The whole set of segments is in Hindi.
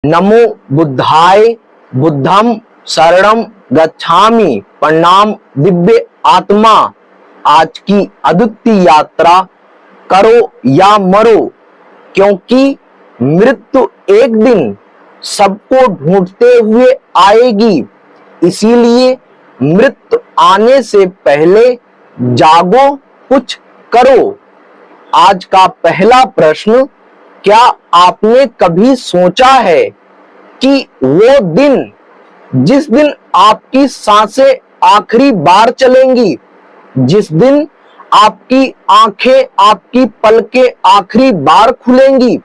नमो बुद्धाय, बुद्धम शरणम गच्छामि, प्रणाम दिव्य आत्मा। आज की अद्वितीय यात्रा करो या मरो, क्योंकि मृत्यु एक दिन सबको ढूंढते हुए आएगी। इसीलिए मृत्यु आने से पहले जागो, कुछ करो। आज का पहला प्रश्न, क्या आपने कभी सोचा है कि वो दिन जिस दिन आपकी सांसें आखिरी बार चलेंगी, जिस दिन आपकी आंखें, आपकी पलकें आखिरी बार खुलेंगी,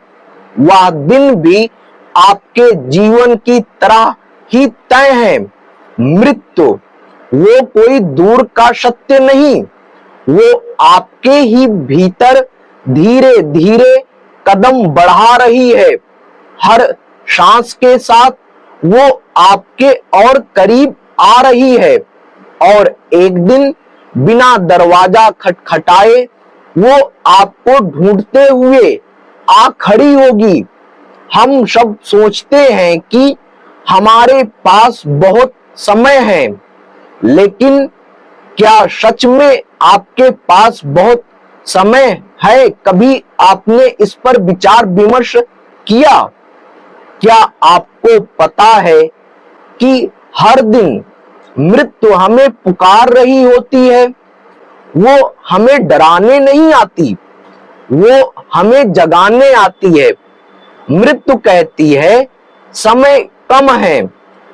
वह दिन भी आपके जीवन की तरह ही तय है। मृत्यु वो कोई दूर का सत्य नहीं, वो आपके ही भीतर धीरे धीरे कदम बढ़ा रही है। हर सांस के साथ वो आपके और करीब आ रही है और एक दिन बिना दरवाजा खटखटाए वो आपको ढूंढते हुए आ खड़ी होगी। हम सब सोचते हैं कि हमारे पास बहुत समय है, लेकिन क्या सच में आपके पास बहुत समय है? कभी आपने इस पर विचार विमर्श किया? क्या आपको पता है कि हर दिन मृत्यु हमें पुकार रही होती है? वो हमें डराने नहीं आती, वो हमें जगाने आती है। मृत्यु कहती है, समय कम है,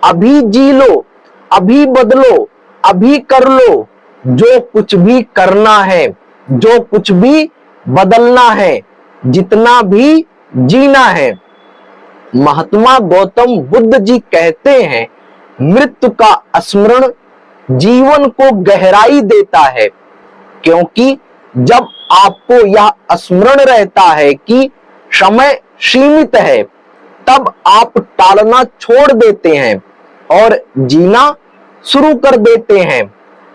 अभी जी लो, अभी बदलो, अभी कर लो जो कुछ भी करना है, जो कुछ भी बदलना है, जितना भी जीना है। महात्मा गौतम बुद्ध जी कहते हैं, मृत्यु का स्मरण जीवन को गहराई देता है, क्योंकि जब आपको यह स्मरण रहता है कि समय सीमित है, तब आप टालना छोड़ देते हैं और जीना शुरू कर देते हैं।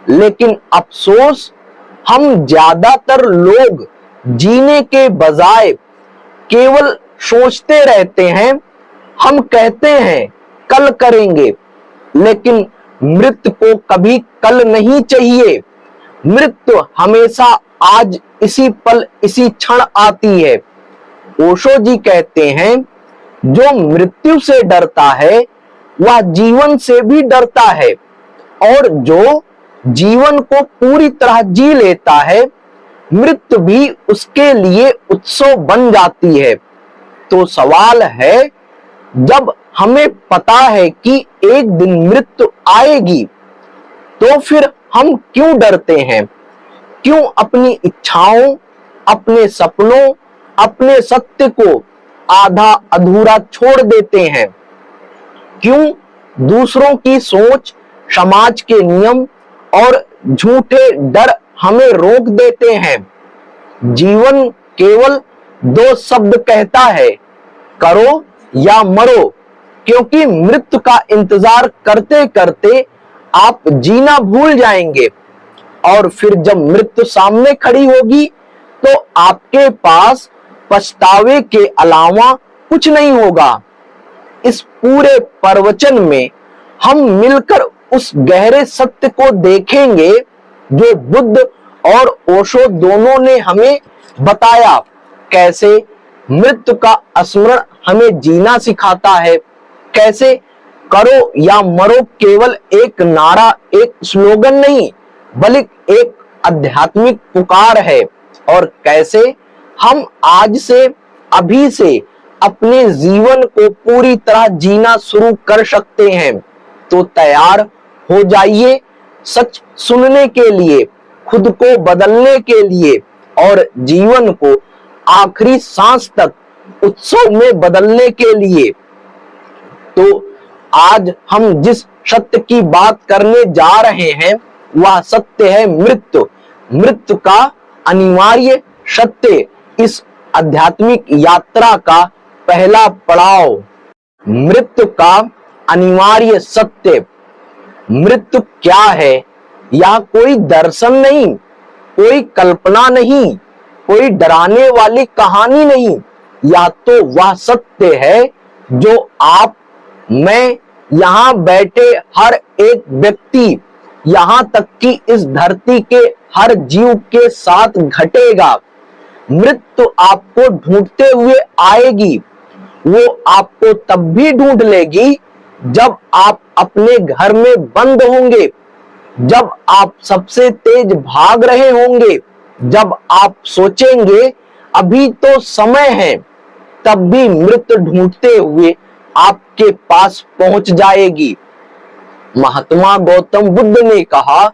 लेकिन अफसोस, हम ज्यादातर लोग जीने के बजाय केवल सोचते रहते हैं। हम कहते हैं कल करेंगे, लेकिन मृत्यु को कभी कल नहीं चाहिए। मृत्यु हमेशा आज, इसी पल, इसी क्षण आती है। ओशो जी कहते हैं, जो मृत्यु से डरता है वह जीवन से भी डरता है, और जो जीवन को पूरी तरह जी लेता है, मृत्यु भी उसके लिए उत्सव बन जाती है। तो सवाल है, जब हमें पता है कि एक दिन मृत्यु आएगी, तो फिर हम क्यों डरते हैं? क्यों अपनी इच्छाओं, अपने सपनों, अपने सत्य को आधा अधूरा छोड़ देते हैं? क्यों दूसरों की सोच, समाज के नियम और झूठे डर हमें रोक देते हैं? जीवन केवल दो शब्द कहता है, करो या मरो, क्योंकि मृत्यु का इंतजार करते करते आप जीना भूल जाएंगे, और फिर जब मृत्यु सामने खड़ी होगी तो आपके पास पछतावे के अलावा कुछ नहीं होगा। इस पूरे प्रवचन में हम मिलकर उस गहरे सत्य को देखेंगे जो बुद्ध और ओशो दोनों ने हमें बताया। कैसे मृत्यु का स्मरण हमें जीना सिखाता है, कैसे करो या मरो केवल एक नारा, एक स्लोगन नहीं, बल्कि एक आध्यात्मिक पुकार है, और कैसे हम आज से, अभी से अपने जीवन को पूरी तरह जीना शुरू कर सकते हैं। तो तैयार हो जाइए सच सुनने के लिए, खुद को बदलने के लिए, और जीवन को आखिरी सांस तक उत्सव में बदलने के लिए। तो आज हम जिस सत्य की बात करने जा रहे हैं, वह सत्य है मृत्यु। मृत्यु का अनिवार्य सत्य, इस आध्यात्मिक यात्रा का पहला पड़ाव। मृत्यु का अनिवार्य सत्य। मृत्यु क्या है? यह कोई दर्शन नहीं, कोई कल्पना नहीं, कोई डराने वाली कहानी नहीं। या तो वह सत्य है जो आप, मैं, यहाँ बैठे हर एक व्यक्ति, यहाँ तक कि इस धरती के हर जीव के साथ घटेगा। मृत्यु आपको ढूंढते हुए आएगी। वो आपको तब भी ढूंढ लेगी जब आप अपने घर में बंद होंगे, जब आप सबसे तेज भाग रहे होंगे, जब आप सोचेंगे अभी तो समय है, तब भी मृत्यु ढूंढते हुए आपके पास पहुंच जाएगी। महात्मा गौतम बुद्ध ने कहा,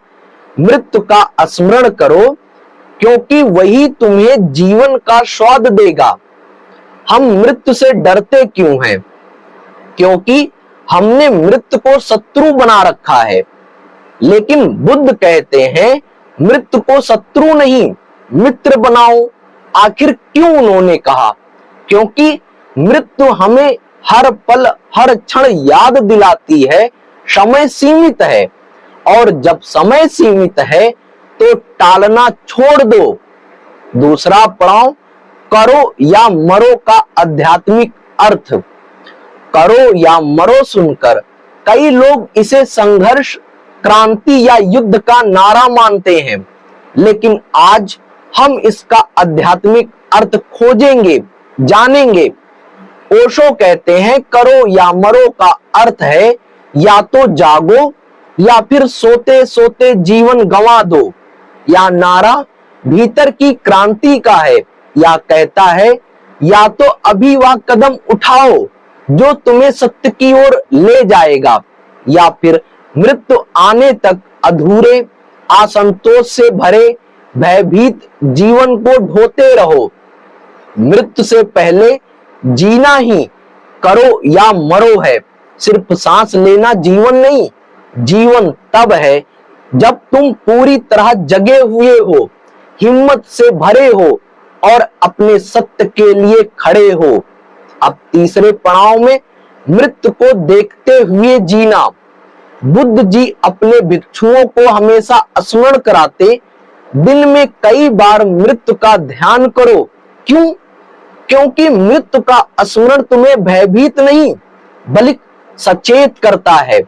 मृत्यु का स्मरण करो, क्योंकि वही तुम्हें जीवन का स्वाद देगा। हम मृत्यु से डरते क्यों हैं? क्योंकि हमने मृत्यु को शत्रु बना रखा है। लेकिन बुद्ध कहते हैं, मृत्यु को शत्रु नहीं, मित्र बनाओ। आखिर क्यों उन्होंने कहा? क्योंकि मृत्यु हमें हर पल हर क्षण याद दिलाती है समय सीमित है, और जब समय सीमित है तो टालना छोड़ दो। दूसरा पड़ाव करो या मरो का आध्यात्मिक अर्थ। करो या मरो सुनकर कई लोग इसे संघर्ष, क्रांति या युद्ध का नारा मानते हैं, लेकिन आज हम इसका आध्यात्मिक अर्थ खोजेंगे, जानेंगे। ओशो कहते हैं, करो या मरो का अर्थ है या तो जागो या फिर सोते सोते जीवन गंवा दो। या नारा भीतर की क्रांति का है, या कहता है या तो अभी वह कदम उठाओ जो तुम्हें सत्य की ओर ले जाएगा, या फिर मृत्यु आने तक अधूरे, असंतोष से भरे, भयभीत जीवन को ढोते रहो। मृत्यु से पहले जीना ही करो या मरो है। सिर्फ सांस लेना जीवन नहीं, जीवन तब है जब तुम पूरी तरह जगे हुए हो, हिम्मत से भरे हो और अपने सत्य के लिए खड़े हो। अब तीसरे पड़ाव में मृत्यु को देखते हुए जीना। बुद्ध जी अपने भिक्षुओं को हमेशा स्मरण कराते, दिन में कई बार मृत्यु का ध्यान करो। क्यों? क्योंकि मृत्यु का स्मरण तुम्हें भयभीत नहीं बल्कि सचेत करता है।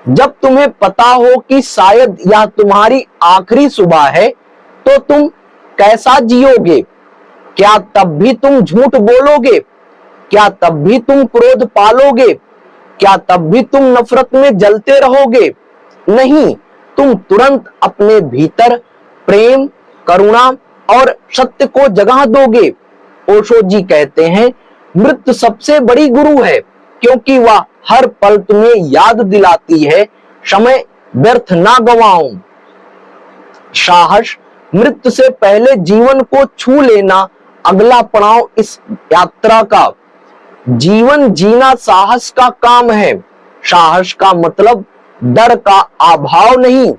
जब तुम्हें पता हो कि शायद यह तुम्हारी आखिरी सुबह है, तो तुम कैसा जियोगे? क्या तब भी तुम झूठ बोलोगे? क्या तब भी तुम क्रोध पालोगे? क्या तब भी तुम नफरत में जलते रहोगे? नहीं, तुम तुरंत अपने भीतर प्रेम, करुणा और सत्य को जगह दोगे। ओशो जी कहते हैं, मृत्यु सबसे बड़ी गुरु है, क्योंकि वह हर पल तुम्हें याद दिलाती है, समय व्यर्थ ना गवाओ। साहस, मृत्यु से पहले जीवन को छू लेना अगला पड़ाव इस यात्रा का। जीवन जीना साहस का काम है। साहस का मतलब डर का अभाव नहीं,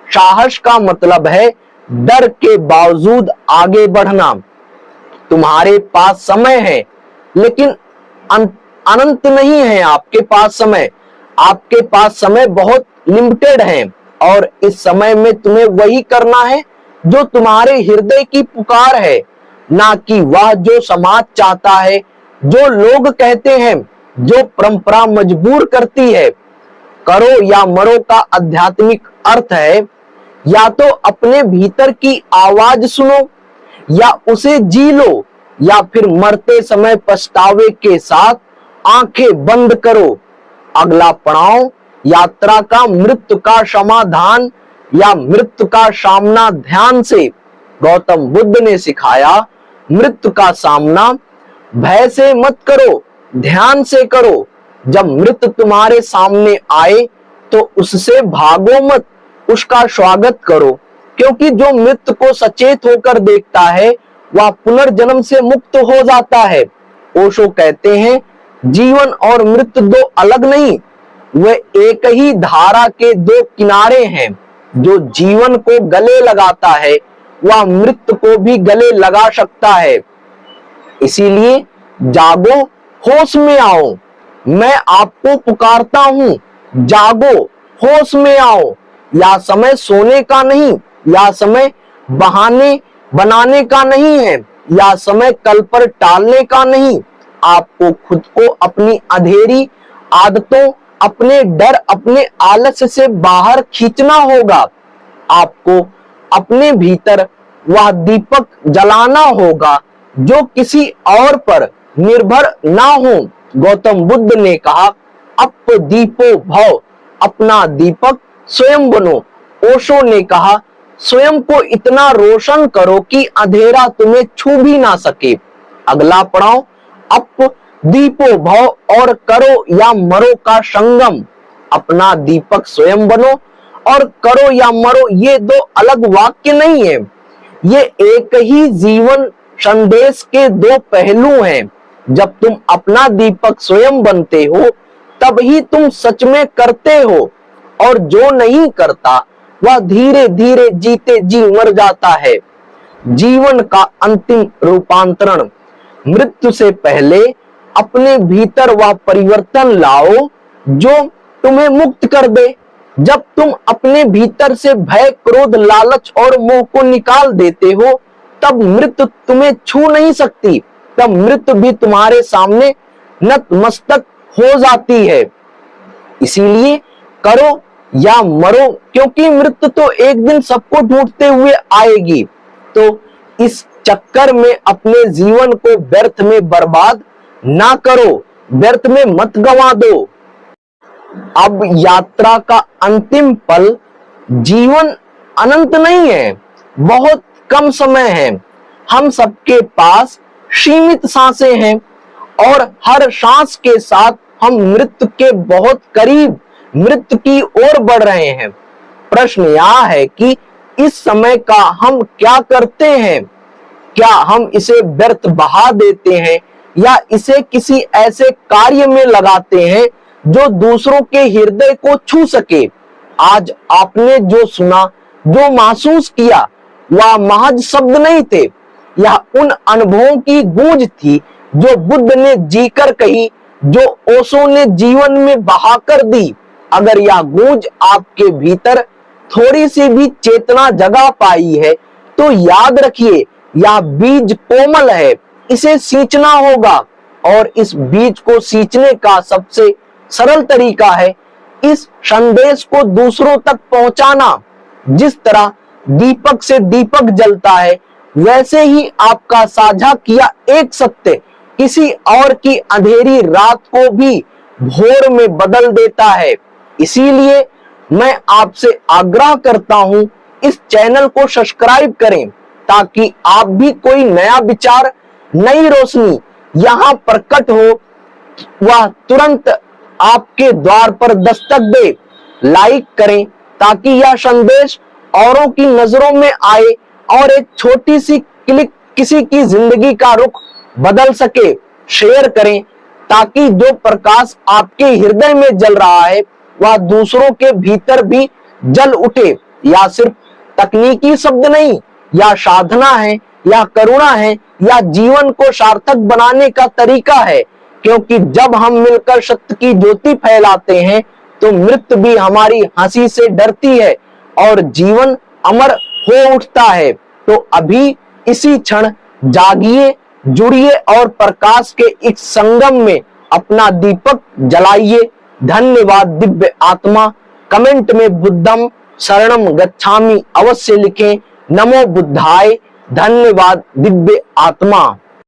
साहस का मतलब है डर के बावजूद आगे बढ़ना। तुम्हारे पास समय है, लेकिन अनंत नहीं है आपके पास समय। आपके पास समय बहुत लिमिटेड है, और इस समय में तुम्हें वही करना है जो तुम्हारे हृदय की पुकार है, ना कि वह जो समाज चाहता है, जो लोग कहते हैं, जो परंपरा मजबूर करती है। करो या मरो का आध्यात्मिक अर्थ है या तो अपने भीतर की आवाज सुनो, या उसे जी लो, या फिर मरते समय पछतावे के साथ आंखें बंद करो। अगला पड़ाव यात्रा का मृत्यु का समाधान या मृत्यु का सामना ध्यान से। गौतम बुद्ध ने सिखाया, मृत्यु का सामना भय से मत करो, ध्यान से करो। जब मृत्यु तुम्हारे सामने आए तो उससे भागो मत, उसका स्वागत करो, क्योंकि जो मृत्यु को सचेत होकर देखता है वह पुनर्जन्म से मुक्त हो जाता है। ओशो कहते हैं, जीवन और मृत्यु दो अलग नहीं, वे एक ही धारा के दो किनारे हैं। जो जीवन को गले लगाता है वह मृत्यु को भी गले लगा सकता है। इसीलिए जागो, होश में आओ। मैं आपको पुकारता हूं, जागो, होश में आओ। या समय सोने का नहीं, या समय बहाने बनाने का नहीं है, या समय कल पर टालने का नहीं। आपको खुद को अपनी अंधेरी आदतों, अपने डर, अपने आलस्य से बाहर खींचना होगा। आपको अपने भीतर वह दीपक जलाना होगा जो किसी और पर निर्भर ना हो। गौतम बुद्ध ने कहा, अप दीपो भव, अपना दीपक स्वयं बनो। ओशो ने कहा, स्वयं को इतना रोशन करो कि अंधेरा तुम्हें छू भी ना सके। अगला पड़ाव, अप दीपो भव और करो या मरो का संगम। अपना दीपक स्वयं बनो और करो या मरो, ये दो अलग वाक्य नहीं है, ये एक ही जीवन संदेश के दो पहलू हैं। जब तुम अपना दीपक स्वयं बनते हो तब ही तुम सच में करते हो, और जो नहीं करता वह धीरे धीरे जीते जी मर जाता है। जीवन का अंतिम रूपांतरण, मृत्यु से पहले अपने भीतर वह परिवर्तन लाओ जो तुम्हें मुक्त कर दे। जब तुम अपने भीतर से भय, क्रोध, लालच और मोह को निकाल देते हो तब मृत्यु तुम्हें छू नहीं सकती, तब मृत्यु भी तुम्हारे सामने नतमस्तक हो जाती है। इसीलिए करो या मरो, क्योंकि मृत्यु तो एक दिन सबको ढूंढते हुए आएगी। तो इस चक्कर में अपने जीवन को व्यर्थ में बर्बाद ना करो, व्यर्थ में मत गंवा दो। अब यात्रा का अंतिम पल, जीवन अनंत नहीं है, बहुत कम समय है। हम सबके पास सीमित सांसें हैं और हर सांस के साथ हम मृत्यु के बहुत करीब, मृत्यु की ओर बढ़ रहे हैं। प्रश्न यह है कि इस समय का हम क्या करते हैं? क्या हम इसे व्यर्थ बहा देते हैं या इसे किसी ऐसे कार्य में लगाते हैं जो दूसरों के हृदय को छू सके? आज आपने जो सुना, जो महसूस किया, वह महज शब्द नहीं थे, यह उन अनुभवों की गूंज थी जो बुद्ध ने जीकर कही, जो ओशो ने जीवन में बहाकर दी। अगर यह गूंज आपके भीतर थोड़ी सी भी चेतना जगा पाई है तो याद रखिए, यह बीज कोमल है, इसे सींचना होगा, और इस बीज को सींचने का सबसे सरल तरीका है इस संदेश को दूसरों तक पहुंचाना। जिस तरह दीपक से दीपक जलता है, वैसे ही आपका साझा किया एक सत्य किसी और की अंधेरी रात को भी भोर में बदल देता है। इसीलिए मैं आपसे आग्रह करता हूं, इस चैनल को सब्सक्राइब करें ताकि आप भी कोई नया विचार, नई रोशनी यहां प्रकट हो, वह तुरंत आपके द्वार पर दस्तक दे। लाइक करें ताकि यह संदेश औरों की नजरों में आए और एक छोटी सी क्लिक किसी की जिंदगी का रुख बदल सके। शेयर करें ताकि जो प्रकाश आपके हृदय में जल रहा है वह दूसरों के भीतर भी जल उठे। या सिर्फ तकनीकी शब्द नहीं, या साधना है, या करुणा है, या जीवन को सार्थक बनाने का तरीका है। क्योंकि जब हम मिलकर सत्य की ज्योति फैलाते हैं तो मृत्यु भी हमारी हंसी से डरती है और जीवन अमर हो उठता है। तो अभी इसी क्षण जागिए, जुड़िए और प्रकाश के इस संगम में अपना दीपक जलाइए। धन्यवाद दिव्य आत्मा। कमेंट में बुद्धम शरणम गच्छामि अवश्य लिखें। नमो बुद्धाय। धन्यवाद दिव्य आत्मा।